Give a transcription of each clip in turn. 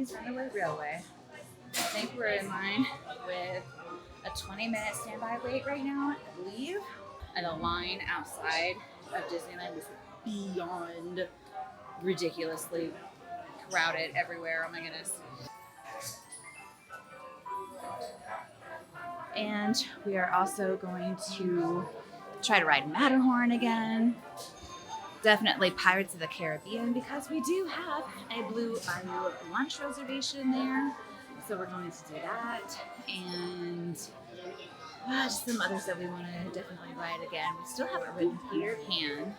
Minnie's Runaway Railway. I think we're in line with a 20-minute standby wait right now, I believe. And the line outside of Disneyland was beyond ridiculously crowded everywhere. Oh my goodness. And we are also going to try to ride Matterhorn again. Definitely Pirates of the Caribbean, because we do have a Blue Bayou lunch reservation there. So we're going to do that. And just some others that we want to definitely ride again. We still haven't ridden Peter Pan.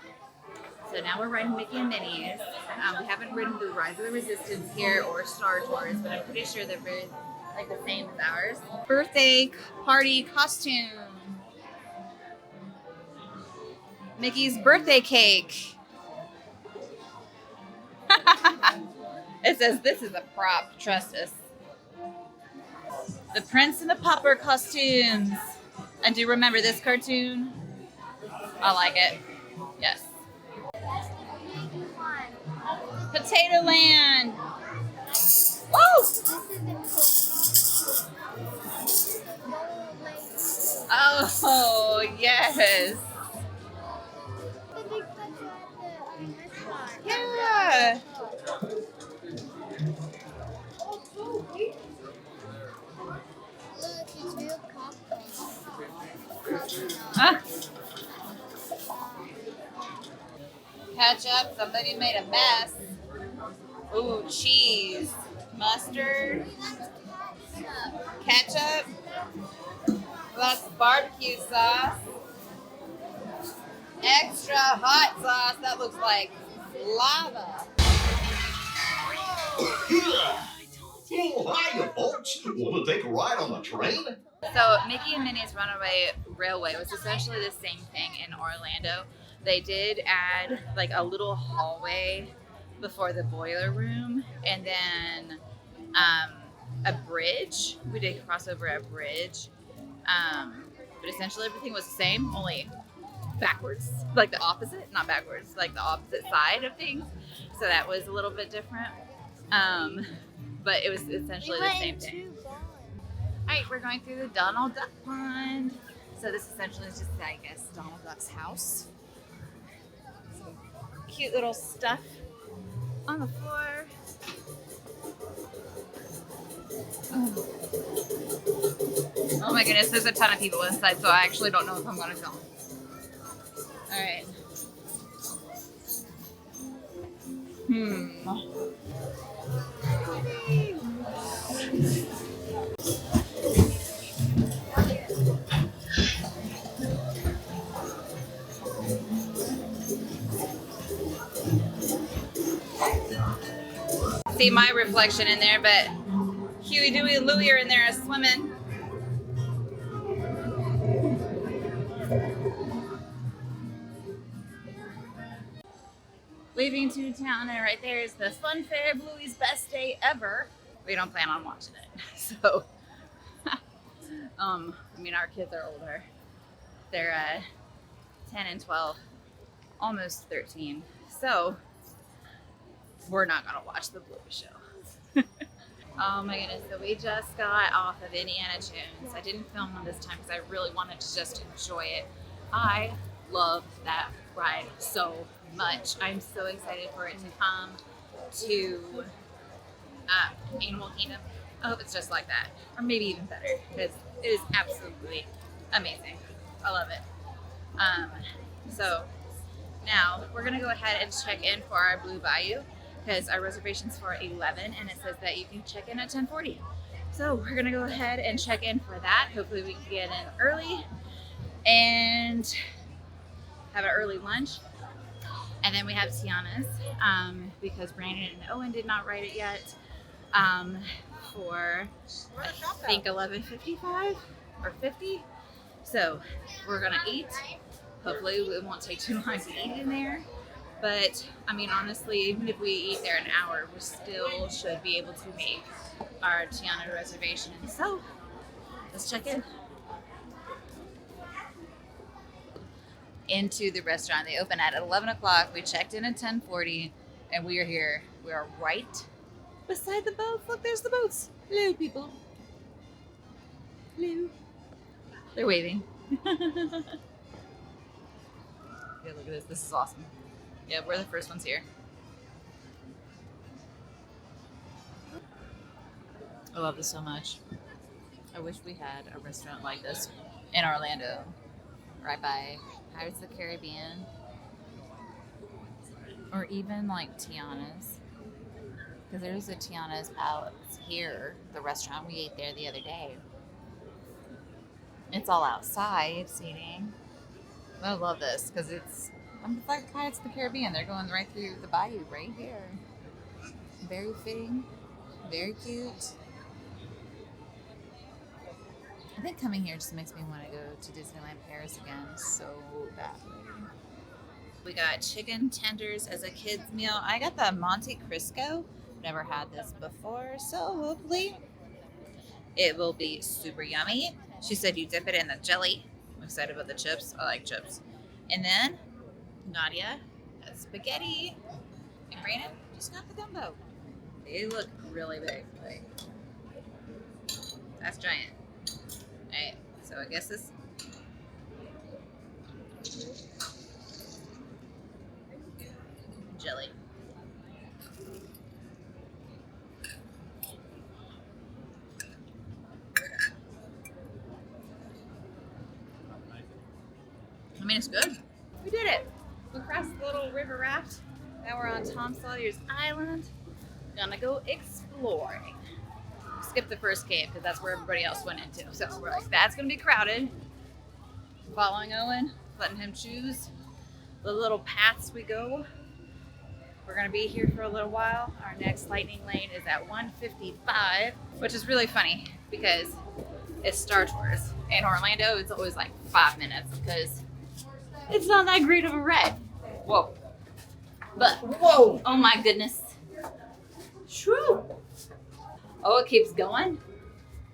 So now we're riding Mickey and Minnie's. We haven't ridden the Rise of the Resistance here or Star Tours, but I'm pretty sure they're very like the same as ours. Birthday party costume. Mickey's birthday cake. It says this is a prop, trust us. The Prince and the Pauper costumes. And do you remember this cartoon? I like it. Yes. Potato Land. Woo! Oh, yes. Yeah. Ketchup, somebody made a mess. Ooh, cheese, mustard, ketchup, plus barbecue sauce, extra hot sauce that looks like lava. Oh, hiya, folks. Want to take a ride on the train? So Mickey and Minnie's Runaway Railway was essentially the same thing in Orlando. They did add like a little hallway before the boiler room, and then a bridge. We did cross over a bridge, but essentially everything was the same, only backwards, like the opposite, not backwards, like the opposite side of things. So that was a little bit different, but it was essentially the same thing. All right, we're going through the Donald Duck Pond. So this essentially is just, I guess, Donald Duck's house. Some cute little stuff on the floor. Oh my goodness, there's a ton of people inside, so I actually don't know if I'm gonna film. All right. See my reflection in there, but Huey, Dewey, and Louie are in there swimming. Leaving Toon Town, and right there is the Fun Fair, Bluey's best day ever. We don't plan on watching it, so I mean, our kids are older. They're 10 and 12, almost 13, so we're not gonna watch the Bluey show. Oh my goodness, so we just got off of Indiana Jones. I didn't film one this time because I really wanted to just enjoy it. I love that ride so much. I'm so excited for it to come to Animal Kingdom. I hope it's just like that, or maybe even better, because it is absolutely amazing. I love it. So now we're gonna go ahead and check in for our Blue Bayou, because our reservation's for 11 and it says that you can check in at 10:40. So we're gonna go ahead and check in for that. Hopefully we can get in early and have an early lunch. And then we have Tiana's, because Brandon and Owen did not write it yet, for I think 11:55 or 50. So we're gonna eat. Hopefully it won't take too long to eat in there. But I mean, honestly, even if we eat there an hour, we still should be able to make our Tiana reservation. So let's check in. Into the restaurant. They open at 11 o'clock. We checked in at 10:40 and we are here. We are right beside the boats. Look, there's the boats. Hello, people. Hello. They're waving. Yeah, look at this. This is awesome. Yeah, we're the first ones here. I love this so much. I wish we had a restaurant like this in Orlando, right by Pirates of the Caribbean, or even like Tiana's, because there's a Tiana's Palace here, the restaurant we ate there the other day. It's all outside seating. I love this because it's like Pirates of the Caribbean. They're going right through the bayou right here. Very fitting, very cute. I think coming here just makes me want to go to Disneyland Paris again so badly. We got chicken tenders as a kid's meal. I got the Monte Cristo. Never had this before, so hopefully it will be super yummy. She said you dip it in the jelly. I'm excited about the chips. I like chips. And then Nadia has spaghetti. And Brandon just got the gumbo. They look really big. Like, that's giant. Alright, so I guess this. Jelly. I mean, it's good. We did it. We crossed the little river raft. Now we're on Tom Sawyers Island. Gonna go exploring. Skip the first cave because that's where everybody else went into. So we're like, that's gonna be crowded. Following Owen, letting him choose the little paths we go. We're gonna be here for a little while. Our next lightning lane is at 1:55, which is really funny because it's Star Tours. In Orlando, it's always like 5 minutes because it's not that great of a ride. Whoa. But, whoa, oh my goodness. Shoo. Oh, it keeps going?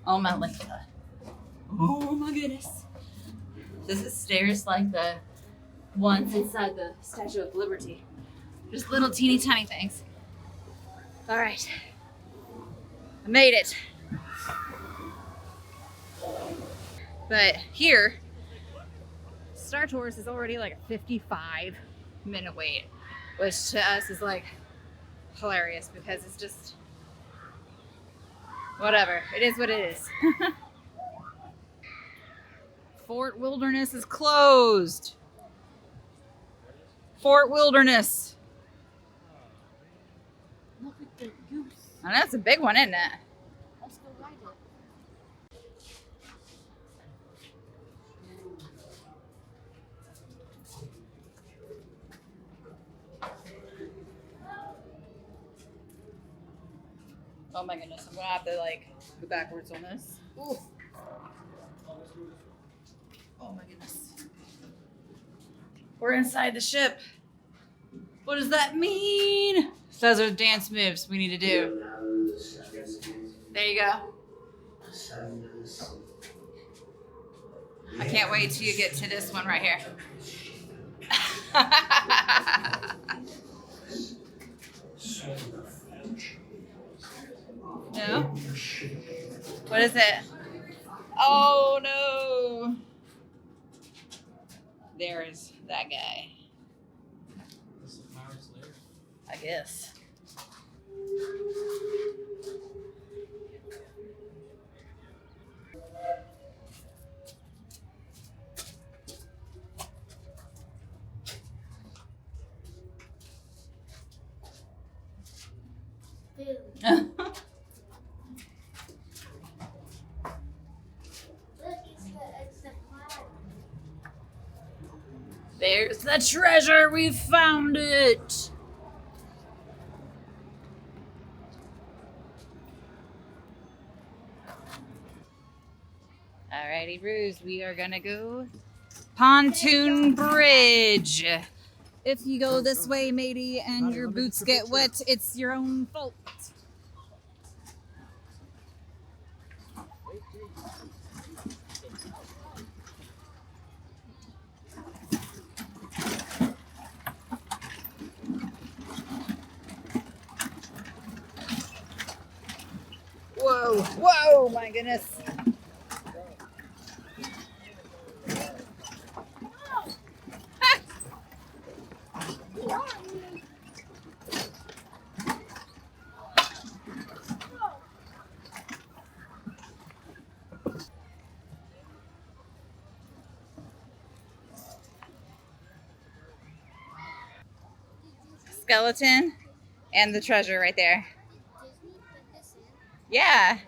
Oh my God. Oh my goodness. This is stairs like the ones inside the Statue of Liberty. Just little teeny tiny things. All right. I made it. But here, Star Tours is already like a 55-minute wait, which to us is like hilarious because it's just whatever. It is what it is. Fort Wilderness is closed. Fort Wilderness. Look at the goose. I know, it's a big one, isn't it? Let's go ride it. Oh my goodness, I'm gonna have to like go backwards on this. Ooh. Oh my goodness. We're inside the ship. What does that mean? Those are dance moves we need to do. There you go. I can't wait till you get to this one right here. No? What is it? Oh no! There's that guy. I guess. There's the treasure! We found it! Alrighty, Ruse, we are gonna go pontoon bridge. If you go this way, matey, and your boots get wet, it's your own fault. Whoa, whoa, my goodness. Skeleton and the treasure right there. Disney put this in? Yeah.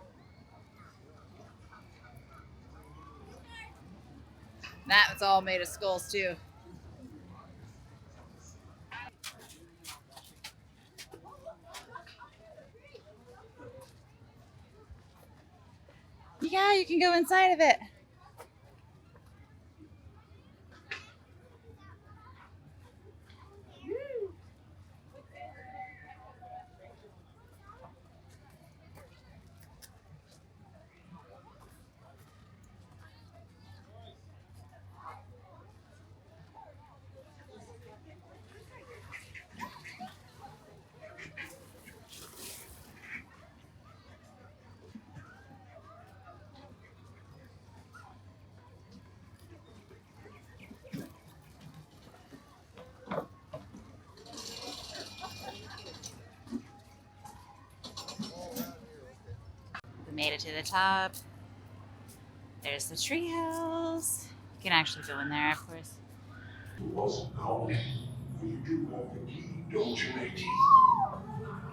That was all made of skulls too. Yeah, you can go inside of it. We made it to the top. There's the treehouse. You can actually go in there, of course. Wasn't called. You do have the key, don't you, matey?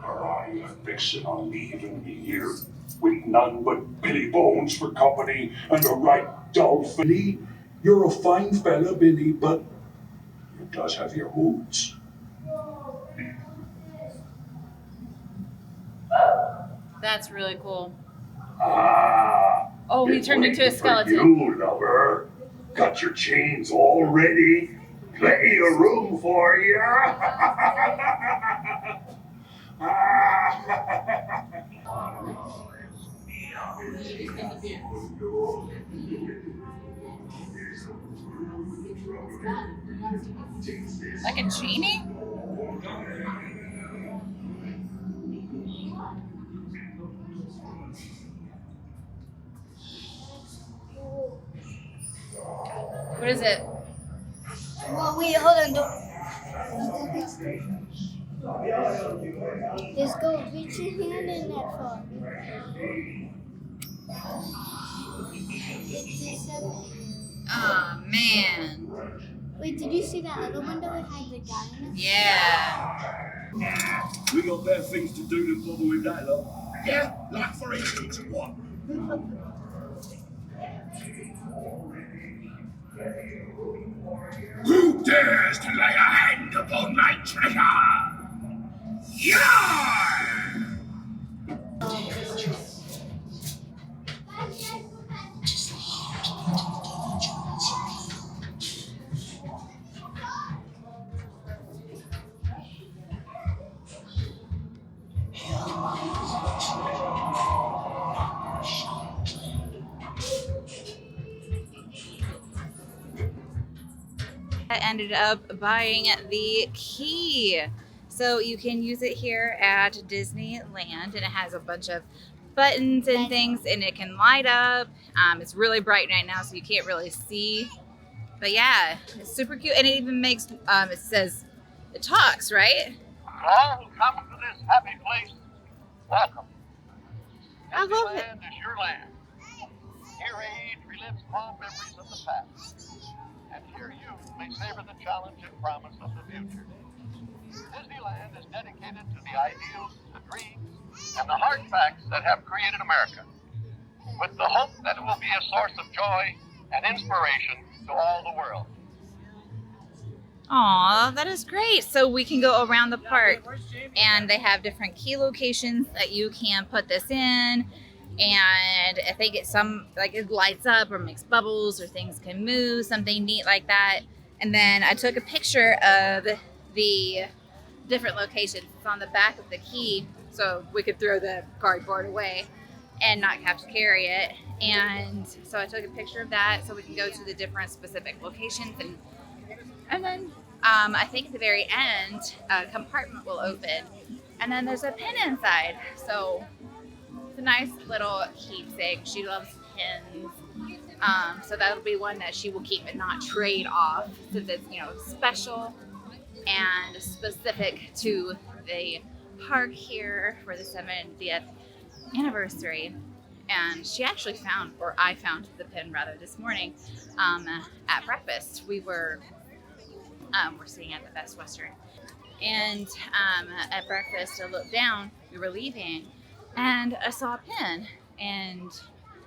Are I fixing on leaving me here with none but Billy Bones for company and a right dull filly? You're a fine fella, Billy, but you does have your moods. That's really cool. Ah. Oh, he been turned into a waiting for skeleton. You, lover. Got your chains all ready. Plenty of room for you. Like a genie? What is it? Well, wait, hold on. Don't. Just go reach your hand in that far. It disappeared. Oh, man. Wait, did you see that other window that had the guy in it? Yeah. We got better things to do than bother with that lot. Yeah, like for instance, what? Who dares to lay a hand upon my treasure? Yar! I ended up buying the key. So you can use it here at Disneyland, and it has a bunch of buttons and things, and it can light up. It's really bright right now, so you can't really see. But yeah, it's super cute, and it even makes, it says, it talks, right? All who come to this happy place, welcome. I love it. Disneyland is your land. Here age relives fond memories of the past. And here you may savor the challenge and promise of the future. Disneyland is dedicated to the ideals, the dreams, and the hard facts that have created America, with the hope that it will be a source of joy and inspiration to all the world. Aw, that is great. So we can go around the park, and they have different key locations that you can put this in. And I think it's it lights up or makes bubbles or things can move, something neat like that. And then I took a picture of the different locations. It's on the back of the key, so we could throw the cardboard away and not have to carry it. And so I took a picture of that so we can go to the different specific locations. And then I think at the very end, a compartment will open. And then there's a pin inside. So It's a nice little keepsake. She loves pins. So that'll be one that she will keep and not trade off, since it's, you know, special and specific to the park here for the 70th anniversary. And she actually found, or I found the pin rather this morning at breakfast. We're sitting at the Best Western, and at breakfast I looked down, we were leaving, and I saw a pin, and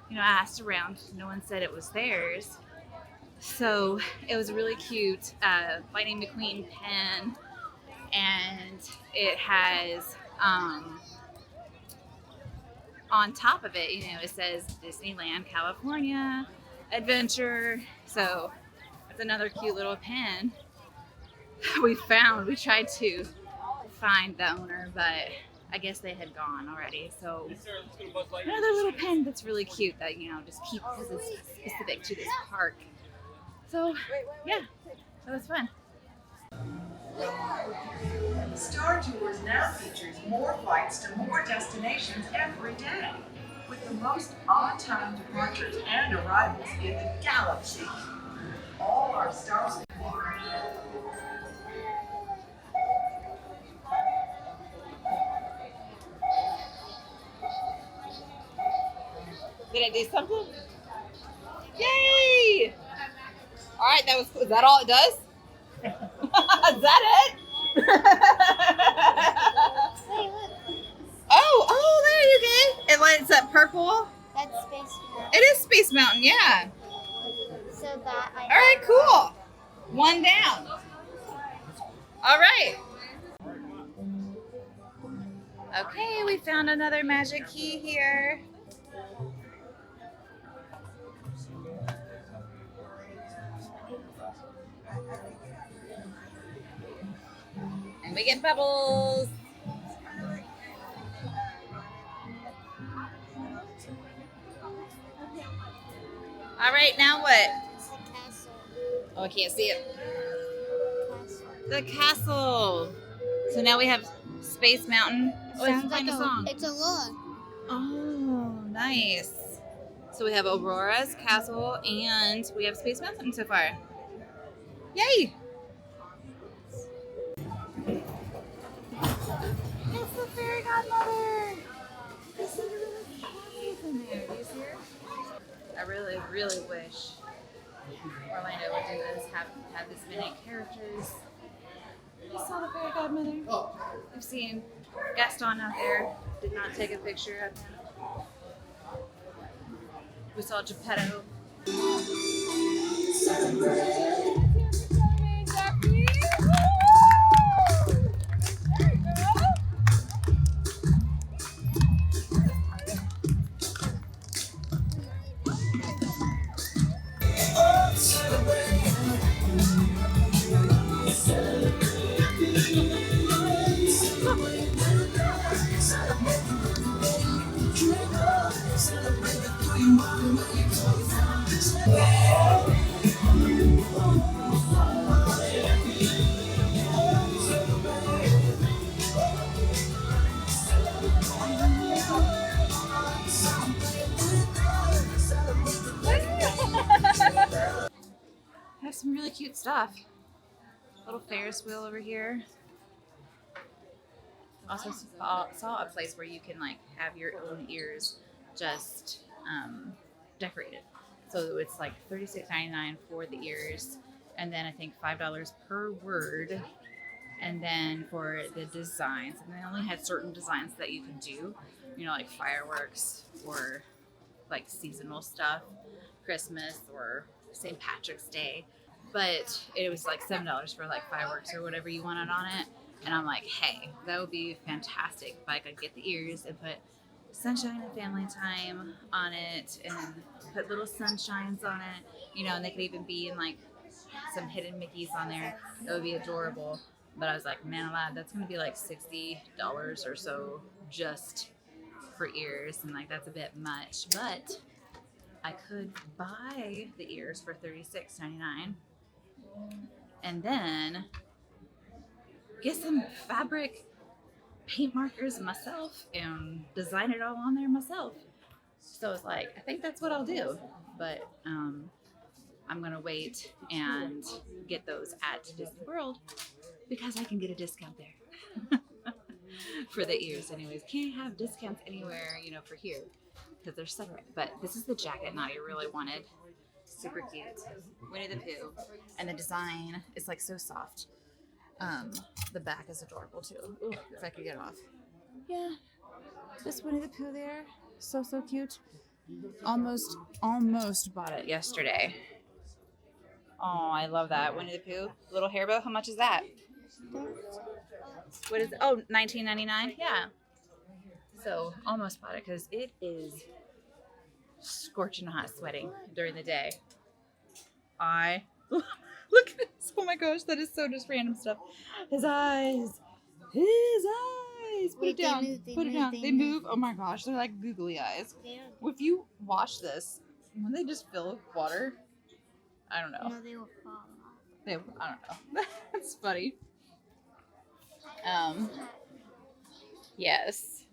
you know, I asked around, no one said it was theirs. So it was a really cute Lightning McQueen pin, and it has on top of it, you know, it says Disneyland California Adventure. So it's another cute little pin we found. We tried to find the owner, but I guess they had gone already. So another little pin that's really cute that, you know, just keep because it's specific to this park. So yeah, that was fun. Star Tours now features more flights to more destinations every day, with the most on-time departures and arrivals in the galaxy. All our stars. Did I do something? Yay! All right, that was cool. Is that all it does? Is that it? Wait, look. Oh, there you go. It lights up purple. That's Space Mountain. It is Space Mountain, yeah. So that I. All right, cool. One down. All right. Okay, we found another magic key here. And we get bubbles. All right, now what? It's a castle. Oh, I can't see it. Castle. The castle. So now we have Space Mountain. Oh, let's Sounds find like a song. It's a lure. Oh, nice. So we have Aurora's Castle and we have Space Mountain so far. Yay! It's the fairy godmother. There's some little cats in there. Do you see her? I really, really wish Orlando would do this. Have this many characters. You saw the fairy godmother. I've seen Gaston out there. Did not take a picture of him. We saw Geppetto. Have some really cute stuff. Little Ferris wheel over here. Also saw a place where you can like have your own ears just decorated. So it's like $36.99 for the ears, and then I think $5 per word. And then for the designs, and they only had certain designs that you could do, you know, like fireworks or like seasonal stuff, Christmas or St. Patrick's Day. But it was like $7 for like fireworks or whatever you wanted on it. And I'm like, hey, that would be fantastic if I could get the ears and put sunshine and family time on it and put little sunshines on it, you know, and they could even be in like some hidden Mickeys on there. That would be adorable. But I was like, man alive, that's going to be like $60 or so just for ears. And like, that's a bit much. But I could buy the ears for $36.99 and then get some fabric paint markers myself and design it all on there myself. So it's like, I think that's what I'll do. But I'm gonna wait and get those at Disney World because I can get a discount there. For the ears anyways. Can't have discounts anywhere, you know, for here because they're separate. But this is the jacket Nadia really wanted. Super cute. Winnie the Pooh. And the design is like so soft. The back is adorable too. Ooh, if I could get it off. Yeah. This Winnie the Pooh there. So cute. Almost bought it yesterday. Oh, I love that. Winnie the Pooh. Little hair bow. How much is that? What is it? Oh, $19.99? Yeah. So almost bought it because it is scorching hot sweating during the day. Look at this. Oh my gosh, that is so just random stuff. His eyes. Put it down. Put it down. They move. Oh my gosh, they're like googly eyes. If you wash this, wouldn't they just fill with water? I don't know. No, they will fall off. I don't know. That's funny. Yes.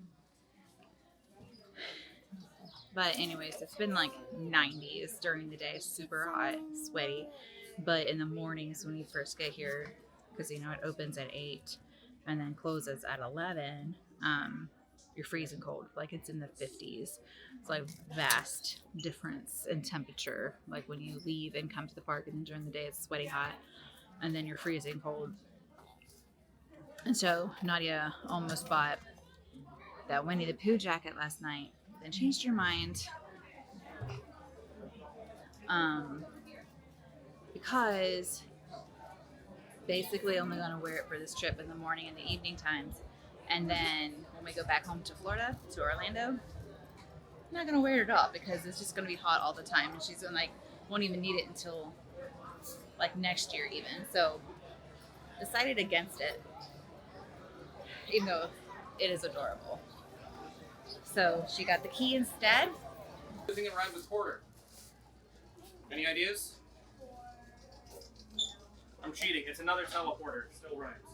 But anyways, it's been like 90s during the day, super hot, sweaty. But in the mornings when you first get here, because you know it opens at 8 and then closes at 11, you're freezing cold. Like it's in the 50s. It's like vast difference in temperature. Like when you leave and come to the park, and then during the day it's sweaty hot, and then you're freezing cold. And so Nadia almost bought that Winnie the Pooh jacket last night, then changed her mind because basically only going to wear it for this trip in the morning and the evening times. And then when we go back home to Florida, to Orlando, I'm not going to wear it at all because it's just going to be hot all the time. And she's gonna, like, won't even need it until like next year even. So decided against it, even though it is adorable. So she got the key instead. Everything that rhymes with quarter. Any ideas? I'm cheating. It's another teleporter. It still rhymes.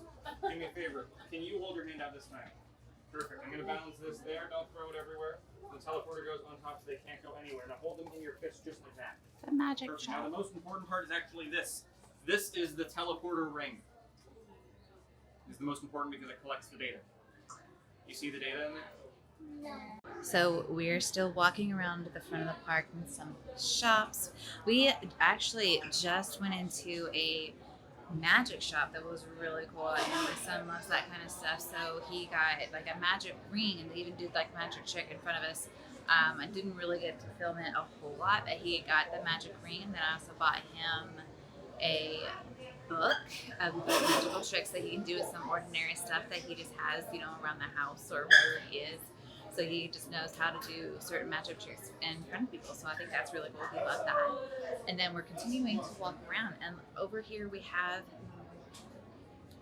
Do me a favor. Can you hold your hand out this time? Perfect. I'm going to balance this there. Don't throw it everywhere. The teleporter goes on top so they can't go anywhere. Now hold them in your fist just like that. The magic Perfect. shot. Now the most important part is actually this. This is the teleporter ring. It's the most important because it collects the data. You see the data in there? So we're still walking around the front of the park in some shops. We actually just went into a magic shop that was really cool. I know my son loves that kind of stuff, so he got like a magic ring, and they even did like magic trick in front of us. I didn't really get to film it a whole lot, but he got the magic ring, and then I also bought him a book of magical tricks that he can do with some ordinary stuff that he just has, you know, around the house or wherever he is. So he just knows how to do certain magic tricks in front of people. So I think that's really cool. He loved that. And then we're continuing to walk around. And over here we have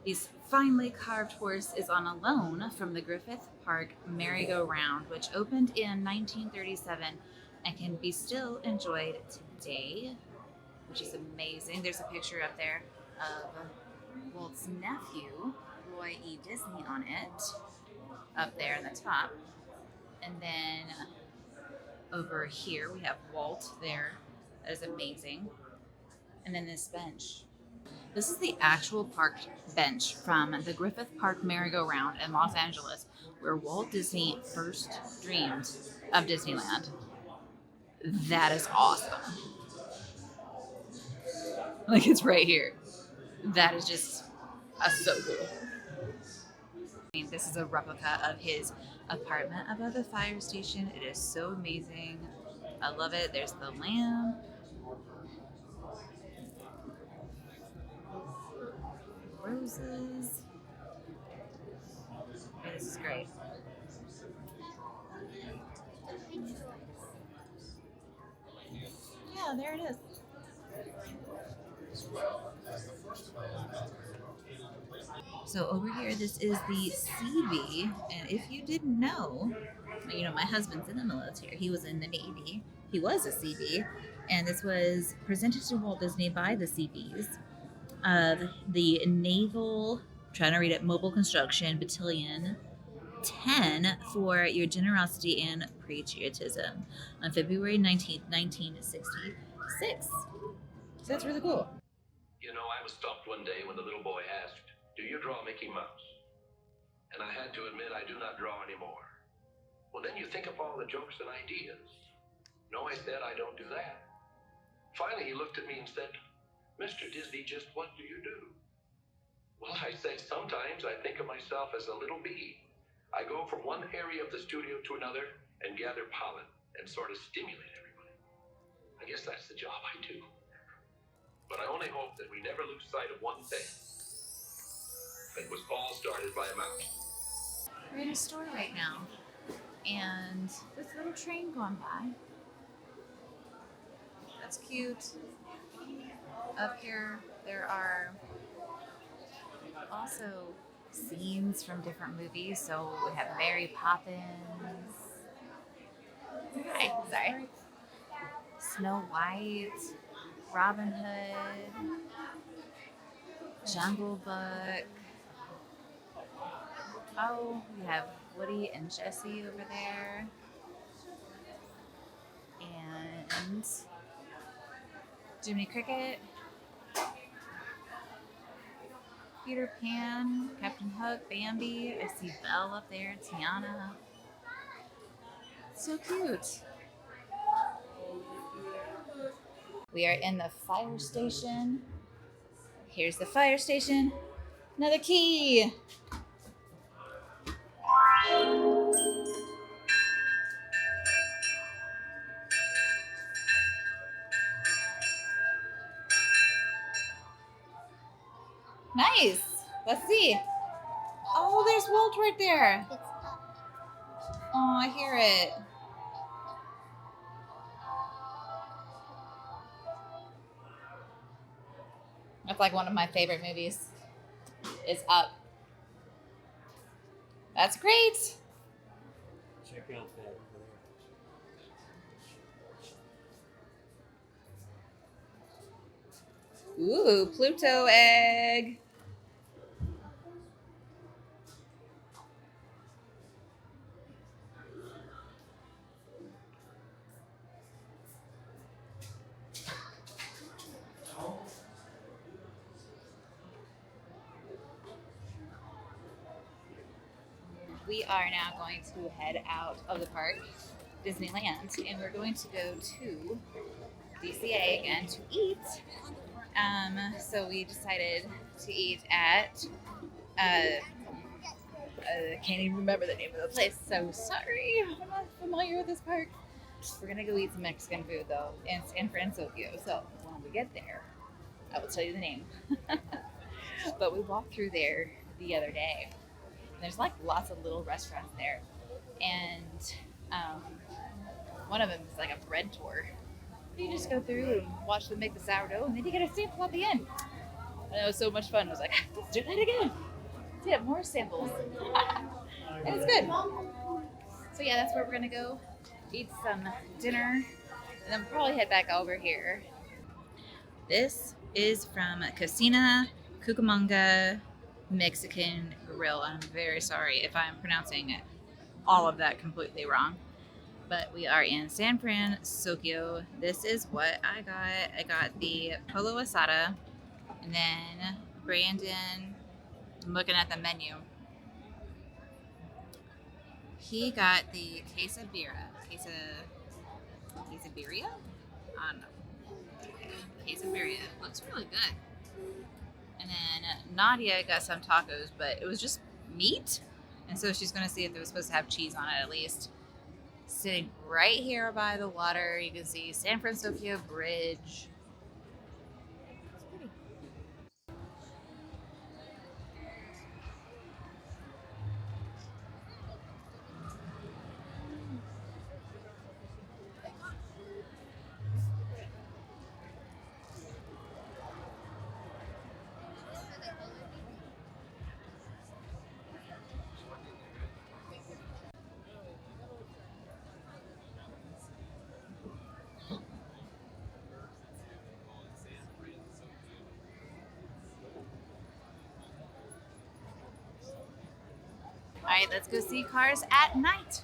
these finely carved horse is on a loan from the Griffith Park merry-go-round, which opened in 1937 and can be still enjoyed today, which is amazing. There's a picture up there of Walt's nephew, Roy E. Disney, on it, up there in the top. And then over here we have Walt there. That is amazing. And then this bench. This is the actual park bench from the Griffith Park merry-go-round in Los Angeles, where Walt Disney first dreamed of Disneyland. That is awesome. Like, it's right here. That is just so cool. This is a replica of his apartment above the fire station. It is so amazing. I love it. There's the lamp. Roses. Okay, this is great. Yeah, there it is. So over here, this is the CB, and if you didn't know, you know, my husband's in the military. He was in the Navy. He was a CB, and this was presented to Walt Disney by the CBs of the Naval, trying to read it, Mobile Construction Battalion 10 for your generosity and patriotism on February 19th, 1966. So that's really cool. You know, I was stumped one day when the little boy asked, "Do you draw Mickey Mouse?" And I had to admit I do not draw anymore. Well, then you think of all the jokes and ideas. No, I said, I don't do that. Finally, he looked at me and said, "Mr. Disney, just what do you do?" Well, I said, sometimes I think of myself as a little bee. I go from one area of the studio to another and gather pollen and sort of stimulate everybody. I guess that's the job I do. But I only hope that we never lose sight of one thing. It was all started by a mouse. We're in a store right now, and this little train going by. That's cute. Up here, there are also scenes from different movies. So we have Mary Poppins. Hi, sorry. Snow White, Robin Hood, Jungle Book. Oh, we have Woody and Jessie over there. And Jiminy Cricket. Peter Pan, Captain Hook, Bambi. I see Belle up there, Tiana. So cute. We are in the fire station. Here's the fire station. Another key. Nice. Let's see. Oh, there's Walt right there. It's up. Oh, I hear it. That's like one of my favorite movies. It's Up. That's great. Check out that over there. Ooh, Pluto egg. We are now going to head out of the park, Disneyland, and we're going to go to DCA again to eat. So we decided to eat at, I can't even remember the name of the place, so sorry, I'm not familiar with this park. We're gonna go eat some Mexican food though in San Francisco, so when we get there, I will tell you the name. But we walked through there the other day. There's like lots of little restaurants there, and one of them is like a bread tour. You just go through and watch them make the sourdough, and then you get a sample at the end. And it was so much fun. I was like, let's do that again. Let's get more samples. And it's good. So yeah, that's where we're gonna go eat some dinner, and then we'll probably head back over here. This is from Cocina Cucamonga Mexican Grill. I'm very sorry if I'm pronouncing all of that completely wrong. But we are in San Francisco. This is what I got. I got the Polo Asada. And then Brandon, I'm looking at the menu. He got the quesadilla. Quesadilla? I don't know. Quesadilla. Looks really good. And then Nadia got some tacos, but it was just meat. And so she's going to see if it was supposed to have cheese on it at least. Sitting right here by the water, you can see San Francisco Bridge. It's pretty. right, let's go see Cars at night.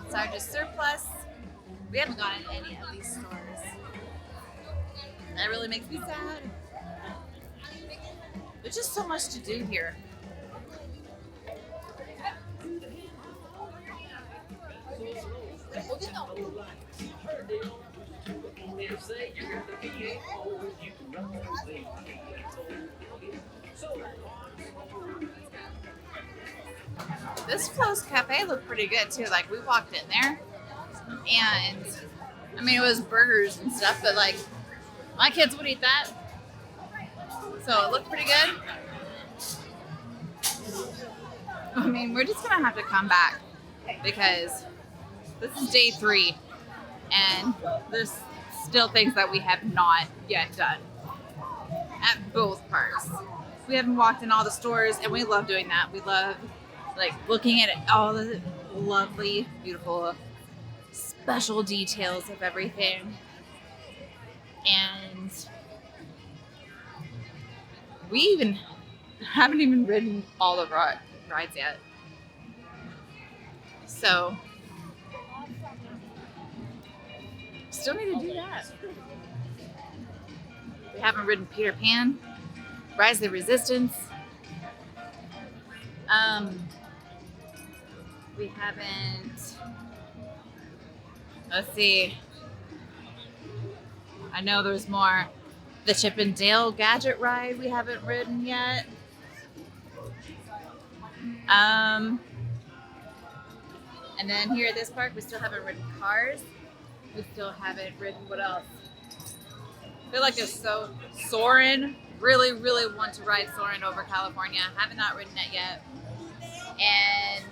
Sarge's surplus. We haven't gone in any of these stores. That really makes me sad. There's just so much to do here. This Flo's Cafe looked pretty good too. Like we walked in there and I mean it was burgers and stuff, but like my kids would eat that. So it looked pretty good. I mean, we're just gonna have to come back because this is day 3 and there's still things that we have not yet done at both parks. We haven't walked in all the stores and we love doing that. We love like looking at all the lovely, beautiful, special details of everything. And we haven't even ridden all the rides yet. So, still need to do that. We haven't ridden Peter Pan, Rise of the Resistance. We haven't, let's see. I know there's more. The Chip and Dale Gadget Ride we haven't ridden yet. And then here at this park, we still haven't ridden Cars. We still haven't ridden, what else? I feel like there's Soarin'. Really, really want to ride Soarin' over California. Haven't not ridden it yet. And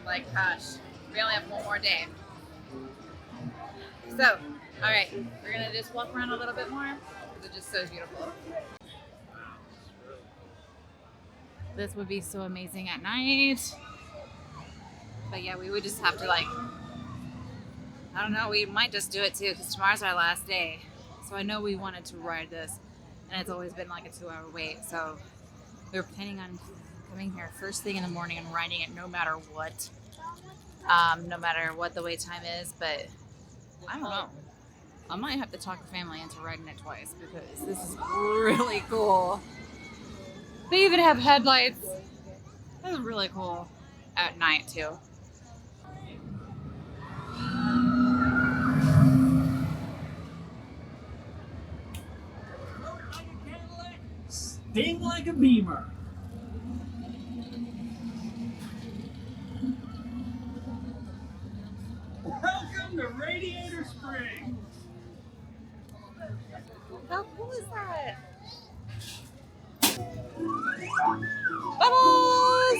like, gosh, we only have one more day. So, all right, we're gonna just walk around a little bit more. It's just so beautiful. This would be so amazing at night. But yeah, we would just have to like, I don't know, we might just do it too because tomorrow's our last day. So I know we wanted to ride this and it's always been like a 2-hour wait. So we were planning on coming here first thing in the morning and riding it no matter what. No matter what the wait time is, but I don't know. I might have to talk the family into riding it twice because this is really cool. They even have headlights. This is really cool at night too. Sting like a beamer. Welcome to Radiator Springs. How cool is that? Bubbles!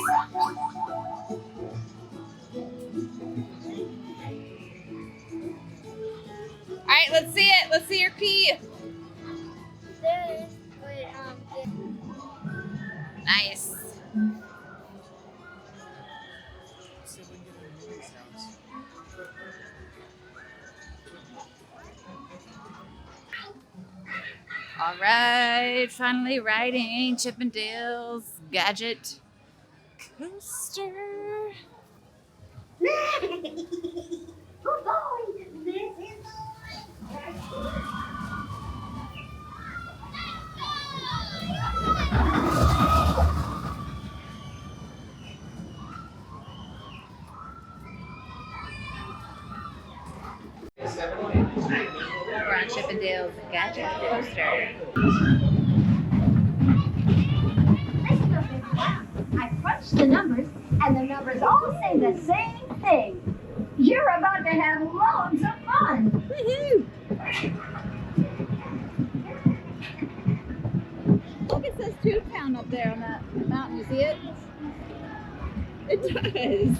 All right, let's see it. Let's see your key. Nice. All right, finally riding Chip and Dale's Gadget Coaster. We're on Chip and Dale's Gadget Coaster. I crunched the numbers, and the numbers all say the same thing. You're about to have loads of fun. Woohoo! Look, it says Toon Town up there on that mountain. You see it? It does.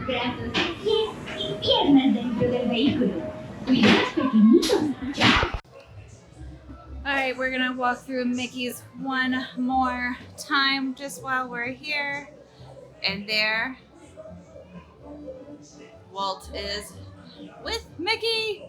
brazos y piernas dentro del vehículo. Cuidados pequeñitos. Chao. Alright, we're gonna walk through Mickey's one more time just while we're here. And there, Walt is with Mickey.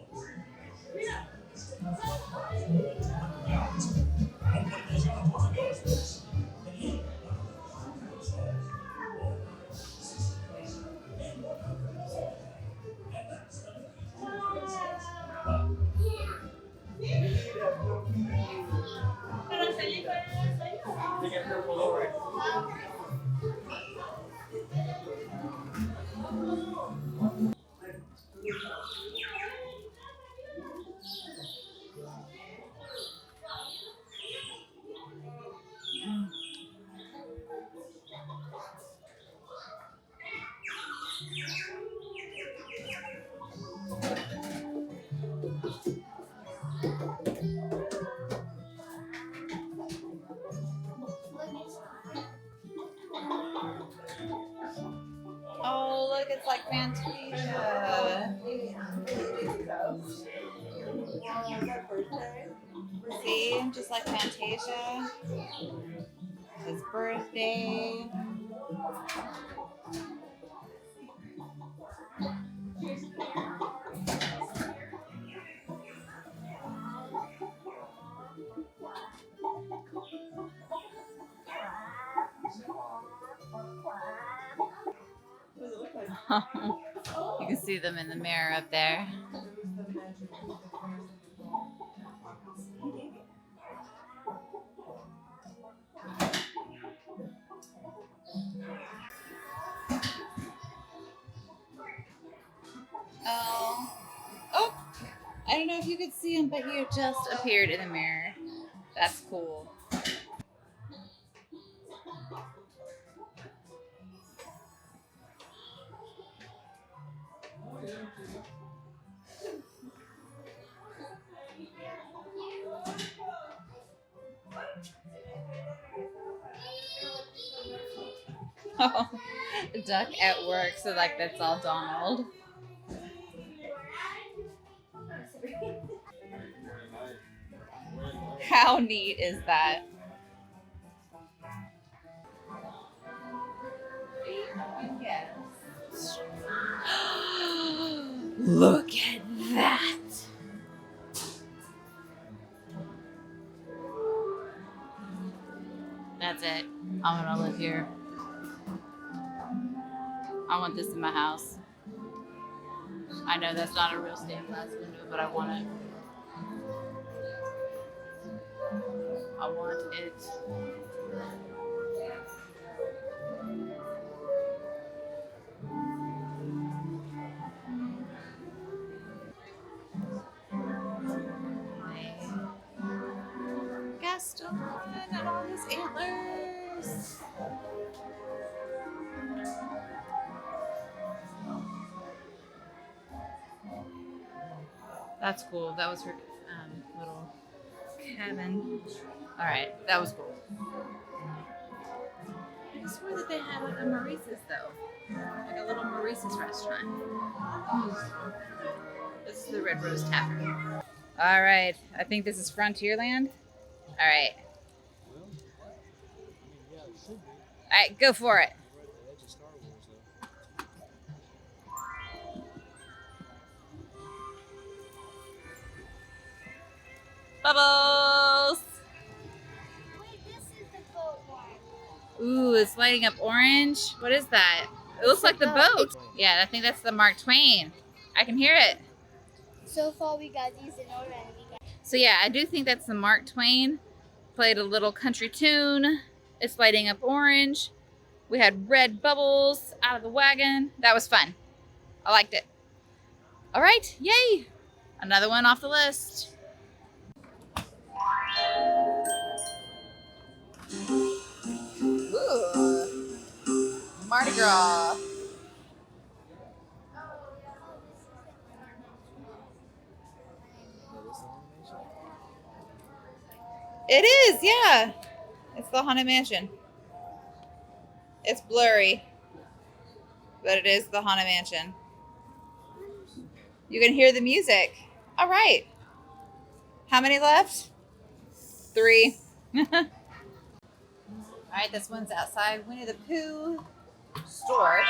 Oh, look, it's like Fantasia. See, just like Fantasia. His birthday. You can see them in the mirror up there. Oh. Oh! I don't know if you could see him, but he just appeared in the mirror. That's cool. Oh, duck at work, so like that's all Donald. How neat is that? Look at that! That's it. I'm gonna live here. I want this in my house. I know that's not a real stained glass window, but I want it. I want it. Gaston and all his antlers. That's cool. That was her little cabin. All right, that was cool. I swear that they had like a Maurice's though, like a little Maurice's restaurant. This is the Red Rose Tavern. All right, I think this is Frontierland. All right. All right, go for it. Bubbles! Wait, this is the boat one. Ooh, it's lighting up orange. What is that? It looks like the boat. Yeah, I think that's the Mark Twain. I can hear it. So far, we got these in order, and we got. So yeah, I do think that's the Mark Twain. Played a little country tune. It's lighting up orange. We had red bubbles out of the wagon. That was fun. I liked it. All right, yay! Another one off the list. Ooh, Mardi Gras. It is, yeah. It's the Haunted Mansion. It's blurry. but it is the Haunted Mansion. You can hear the music. All right. How many left? 3. All right, this one's outside Winnie the Pooh store.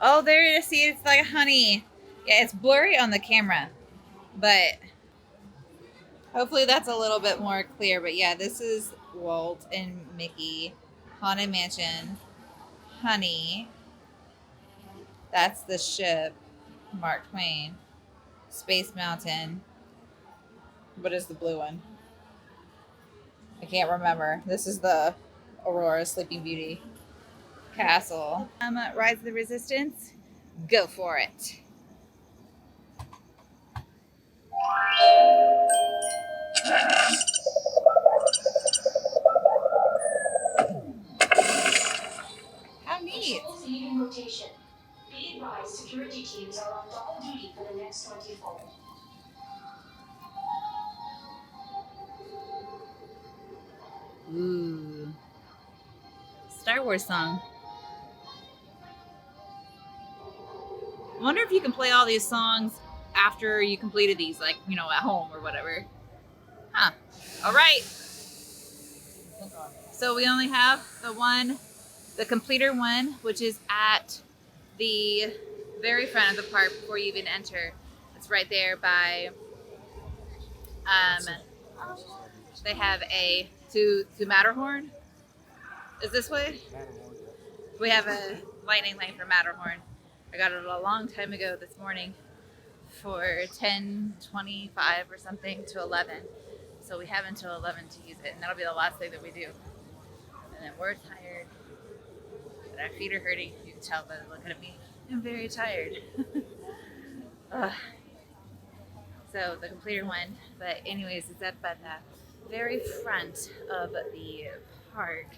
Oh, there you see, it's like honey. Yeah, it's blurry on the camera, but hopefully that's a little bit more clear. But yeah, this is Walt and Mickey, Haunted Mansion, honey. That's the ship, Mark Twain, Space Mountain. What is the blue one? I can't remember. This is the Aurora Sleeping Beauty Castle. Rise of the Resistance. Go for it. How neat. Rotation. Be advised, security teams are on double duty for the next 24. Ooh. Star Wars song. I wonder if you can play all these songs after you completed these, like, you know, at home or whatever. Huh. All right. So we only have the completer one, which is at the very front of the park before you even enter. It's right there by, they have a, to Matterhorn. Is this way? We have a lightning lane for Matterhorn. I got it a long time ago this morning for 10:25 or something to 11. So we have until 11 to use it, and that'll be the last thing that we do. And then we're tired, and our feet are hurting. You can tell by looking at me. I'm very tired. So the completer one, but anyways, it's up at the very front of the park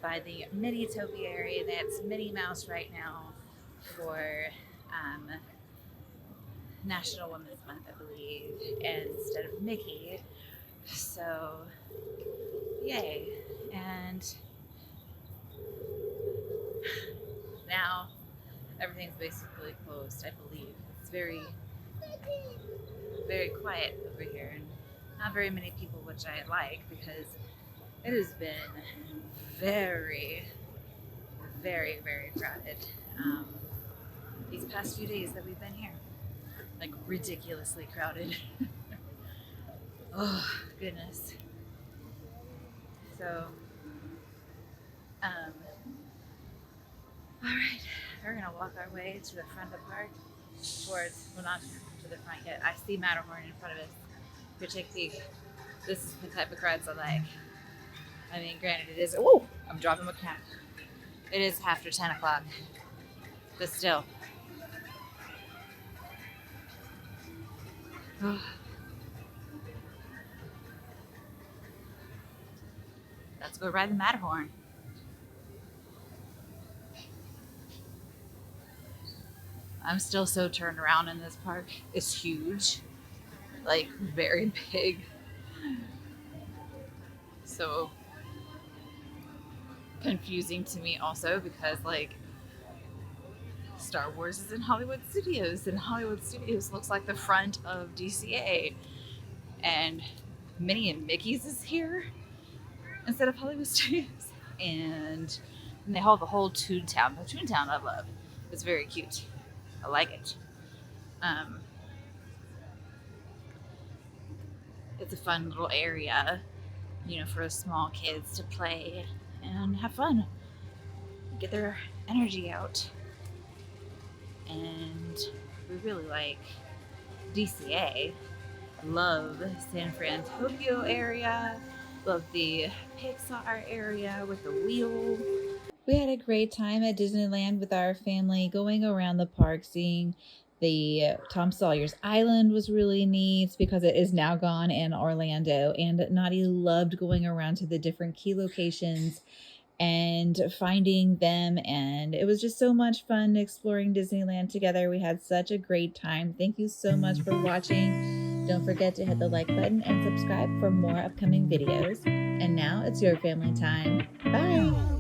by the Minnietopia area. That's Minnie Mouse right now for National Women's Month, I believe, instead of Mickey. So, yay. And now everything's basically closed, I believe. It's very, very quiet over here, and not very many people, which I like, because it has been very, very, very crowded these past few days that we've been here. Like, ridiculously crowded. Oh, goodness. So, all right, we're gonna walk our way to the front of the park towards, well, not to the front yet. I see Matterhorn in front of us. Go take a peek. This is the type of crowds I like. I mean, granted, it is, oh, I'm dropping my cap. It is after 10 o'clock, but still. Let's go ride the Matterhorn. I'm still so turned around in this park. It's huge, like very big. So confusing to me also, because like Star Wars is in Hollywood Studios, and Hollywood Studios looks like the front of DCA, and Minnie and Mickey's is here instead of Hollywood Studios. And they have the whole Toon Town. The Toon Town I love. It's very cute. I like it. It's a fun little area, you know, for small kids to play and have fun, get their energy out. And we really like DCA. Love San Francisco area. Love the Pixar area with the wheel. We had a great time at Disneyland with our family, going around the park, seeing the Tom Sawyers Island was really neat because it is now gone in Orlando. And Naughty loved going around to the different key locations and finding them. And it was just so much fun exploring Disneyland together. We had such a great time. Thank you so much for watching. Don't forget to hit the like button and subscribe for more upcoming videos. And now it's your family time. Bye.